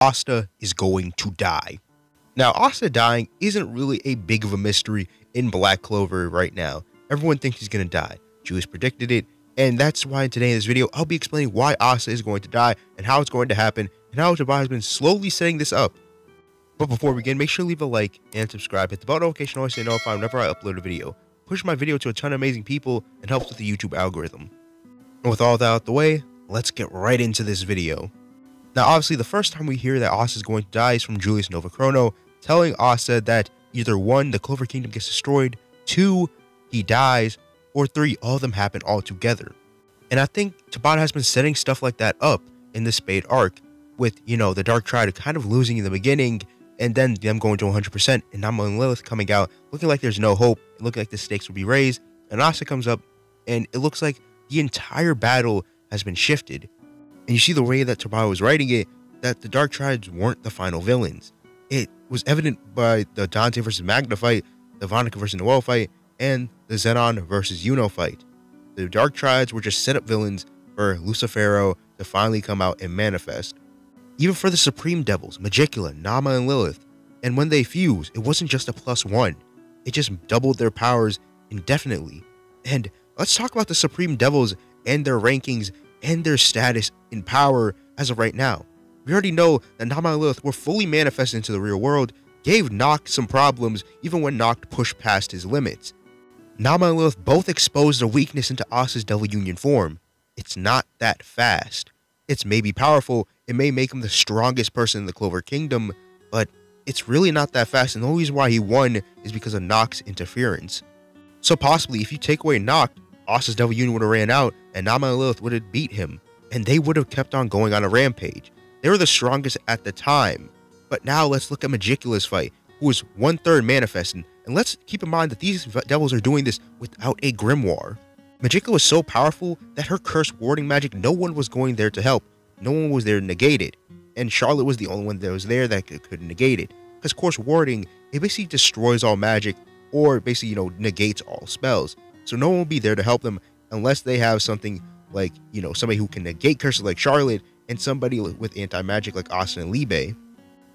Asta is going to die. Now, Asta dying isn't really a big of a mystery in Black Clover right now. Everyone thinks he's going to die. Julius predicted it, and that's why today in this video, I'll be explaining why Asta is going to die and how it's going to happen and how Tabata has been slowly setting this up. But before we begin, make sure to leave a like and subscribe. Hit the bell notification always to notify whenever I upload a video. Push my video to a ton of amazing people and helps with the YouTube algorithm. And with all that out the way, let's get right into this video. Now, obviously, the first time we hear that Asta is going to die is from Julius Novachrono, telling Asta that either 1, the Clover Kingdom gets destroyed, 2, he dies, or 3, all of them happen all together. And I think Tabata has been setting stuff like that up in the Spade arc, with, the Dark Triad kind of losing in the beginning, and then them going to 100%, and Nama and Lilith coming out, looking like there's no hope, looking like the stakes will be raised, and Asta comes up, and it looks like the entire battle has been shifted. And you see the way that Tabata was writing it, that the Dark Triads weren't the final villains. It was evident by the Dante versus Magna fight, the Vonica versus Noel fight, and the Zenon versus Yuno fight. The Dark Triads were just set up villains for Lucifero to finally come out and manifest. Even for the Supreme Devils, Magicula, Nama, and Lilith, and when they fuse, it wasn't just a +1. It just doubled their powers indefinitely. And let's talk about the Supreme Devils and their rankings and their status in power as of right now. We already know that Nama and Lilith were fully manifested into the real world, gave Noct some problems even when Noct pushed past his limits. Nama and Lilith both exposed a weakness into Asta's Devil Union form. It's not that fast. It's maybe powerful, it may make him the strongest person in the Clover Kingdom, but it's really not that fast, and the only reason why he won is because of Noct's interference. So possibly, if you take away Noct, Asta's Devil Union would have ran out, and Nama and Lilith would have beat him, and they would have kept on going on a rampage. They were the strongest at the time. But now let's look at Magicula's fight, who was 1/3 manifesting, and let's keep in mind that these devils are doing this without a grimoire. Magicula was so powerful that her curse warding magic, no one was going there to help. No one was there to negate it. And Charlotte was the only one that was there that could negate it. Because curse warding, it basically destroys all magic, or basically, negates all spells. So no one will be there to help them unless they have something like, somebody who can negate curses like Charlotte, and somebody with anti-magic like Asta and Libe.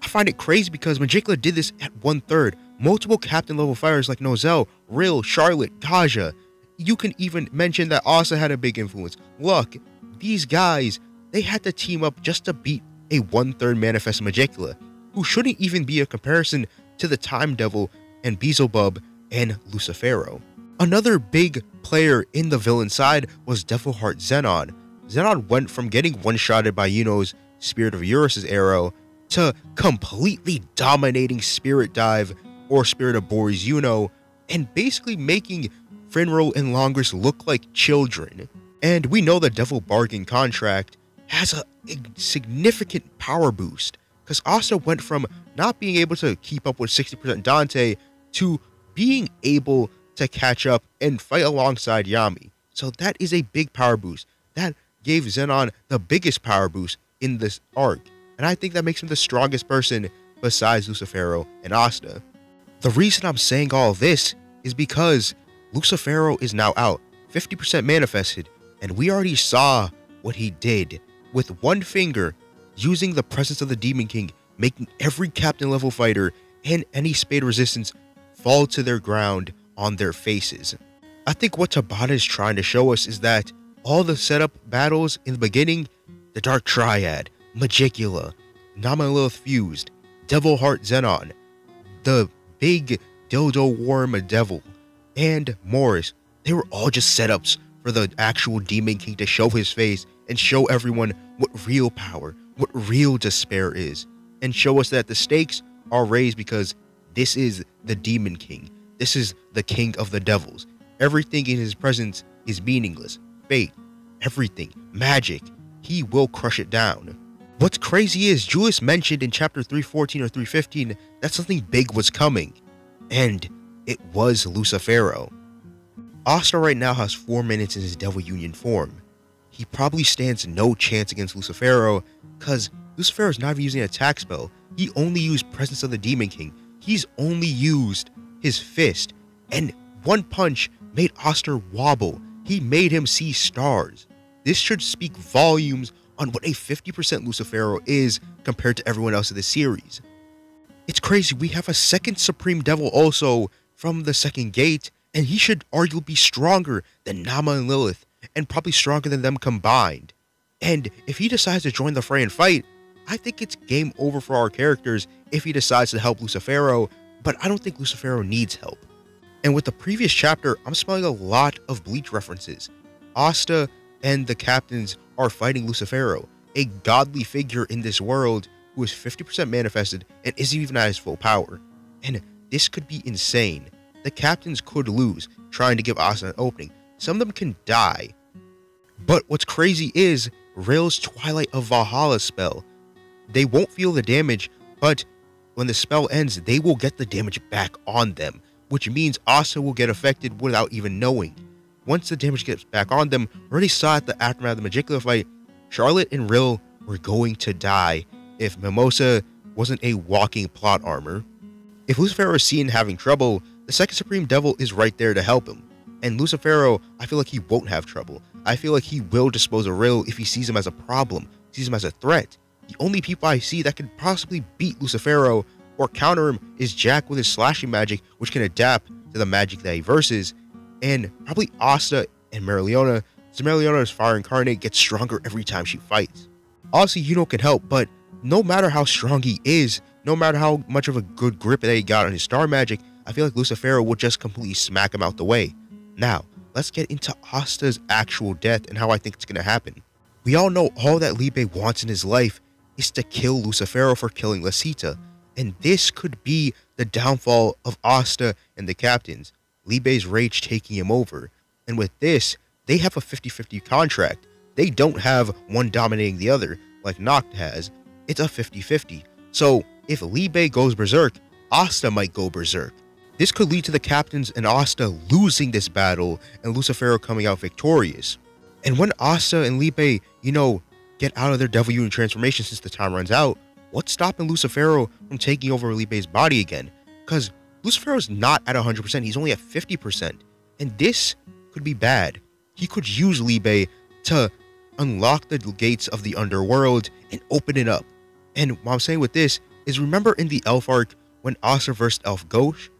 I find it crazy because Magicula did this at 1/3. Multiple captain level fighters like Nozel, Rill, Charlotte, Kaja. You can even mention that Asta had a big influence. Luck, these guys, they had to team up just to beat a 1/3 manifest Magicula, who shouldn't even be a comparison to the Time Devil and Beelzebub and Lucifero. Another big player in the villain side was Devilheart Zenon. Zenon went from getting one-shotted by Yuno's Spirit of Eurus' arrow to completely dominating Spirit Dive or Spirit of Boris Yuno, and basically making Finral and Longris look like children. And we know the Devil Bargain contract has a significant power boost, because Asta went from not being able to keep up with 60% Dante to being able to catch up and fight alongside Yami. So that is a big power boost. That gave Zenon the biggest power boost in this arc, and I think that makes him the strongest person besides Lucifero and Asta. The reason I'm saying all this is because Lucifero is now out, 50% manifested, and we already saw what he did with one finger, using the presence of the Demon King, making every captain level fighter and any Spade resistance fall to their ground on their faces. I think what Tabata is trying to show us is that all the setup battles in the beginning, the Dark Triad, Magicula, Nama and Lilith fused, Devilheart Zenon, the big Dildo Worm Devil, and Morris, they were all just setups for the actual Demon King to show his face and show everyone what real power, what real despair is, and show us that the stakes are raised because this is the Demon King. This is the King of the Devils. Everything in his presence is meaningless. Fate, everything, magic, he will crush it down. What's crazy is Julius mentioned in chapter 314 or 315 that something big was coming, and it was Lucifero. Asta right now has 4 minutes in his Devil Union form. He probably stands no chance against Lucifero, because Lucifero is not even using an attack spell. He only used Presence of the Demon King. He's only used his fist, and one punch made Asta wobble. He made him see stars. This should speak volumes on what a 50% Lucifero is compared to everyone else in the series. It's crazy, we have a second Supreme Devil also from the second gate, and he should arguably be stronger than Nama and Lilith, and probably stronger than them combined. And if he decides to join the fray and fight, I think it's game over for our characters if he decides to help Lucifero, but I don't think Lucifero needs help. And with the previous chapter, I'm smelling a lot of Bleach references. Asta and the captains are fighting Lucifero, a godly figure in this world who is 50% manifested and isn't even at his full power. And this could be insane. The captains could lose, trying to give Asta an opening. Some of them can die. But what's crazy is Rail's Twilight of Valhalla spell. They won't feel the damage, but when the spell ends, they will get the damage back on them, which means Asta will get affected without even knowing. Once the damage gets back on them, we already saw at the aftermath of the Magicula fight, Charlotte and Rail were going to die if Mimosa wasn't a walking plot armor. If Lucifero is seen having trouble, the second Supreme Devil is right there to help him. And Lucifero, I feel like he won't have trouble. I feel like he will dispose of Rail if he sees him as a problem, sees him as a threat. The only people I see that could possibly beat Lucifero or counter him is Jack with his slashing magic, which can adapt to the magic that he verses, and probably Asta and Mereoleona, so Mereoleona's fire incarnate gets stronger every time she fights. Obviously, Yuno can help, but no matter how strong he is, no matter how much of a good grip that he got on his star magic, I feel like Lucifero will just completely smack him out the way. Now, let's get into Asta's actual death and how I think it's going to happen. We all know all that Libe wants in his life is to kill Lucifero for killing Lasita, and this could be the downfall of Asta and the captains, Libe's rage taking him over. And with this, they have a 50-50 contract. They don't have one dominating the other like Noct has. It's a 50-50. So if Libe goes berserk, Asta might go berserk. This could lead to the captains and Asta losing this battle and Lucifero coming out victorious. And when Asta and Libe, get out of their Devil Union transformation since the time runs out, what's stopping Lucifero from taking over Libe's body again? Because Lucifero's not at 100%, he's only at 50%. And this could be bad. He could use Libe to unlock the gates of the underworld and open it up. And what I'm saying with this is, remember in the Elf arc when Asta versed Elf Ghosh?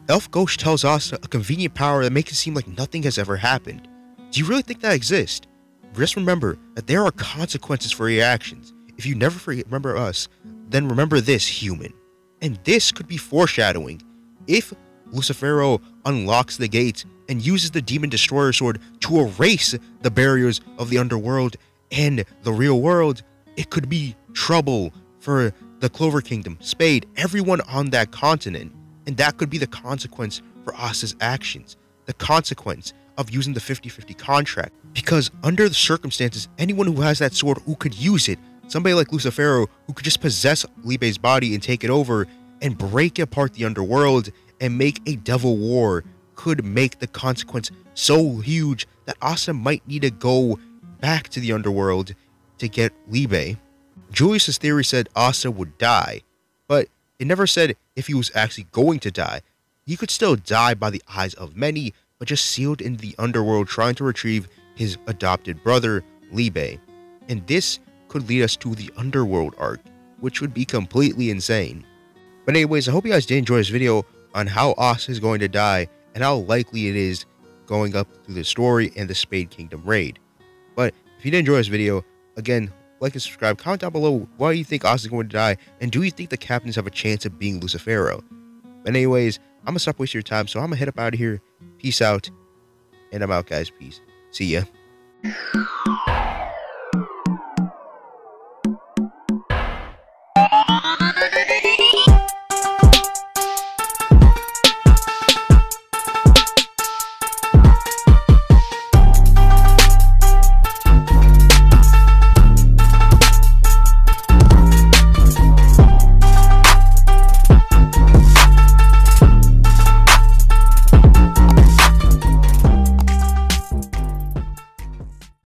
Elf Ghosh tells Asta a convenient power that makes it seem like nothing has ever happened. Do you really think that exists? Just remember that there are consequences for your actions. If you never remember us, then remember this, human. And this could be foreshadowing. If Lucifero unlocks the gates and uses the Demon Destroyer Sword to erase the barriers of the underworld and the real world, it could be trouble for the Clover Kingdom, Spade, everyone on that continent. And that could be the consequence for Asta's actions. The consequence of using the 50-50 contract. Because under the circumstances, anyone who has that sword who could use it, somebody like Lucifero who could just possess Libe's body and take it over and break apart the underworld and make a devil war, could make the consequence so huge that Asta might need to go back to the underworld to get Libe. Julius's theory said Asta would die, but it never said if he was actually going to die. He could still die by the eyes of many, but just sealed in the underworld trying to retrieve his adopted brother, Libe. And this could lead us to the underworld arc, which would be completely insane. But anyways, I hope you guys did enjoy this video on how Asta is going to die and how likely it is going up through the story and the Spade Kingdom raid. But if you did enjoy this video, again, like and subscribe, comment down below why you think Asta is going to die, and do you think the captains have a chance of being Lucifero? But anyways, I'm gonna stop wasting your time, so I'm gonna head up out of here. Peace out, and I'm out, guys. Peace. See ya.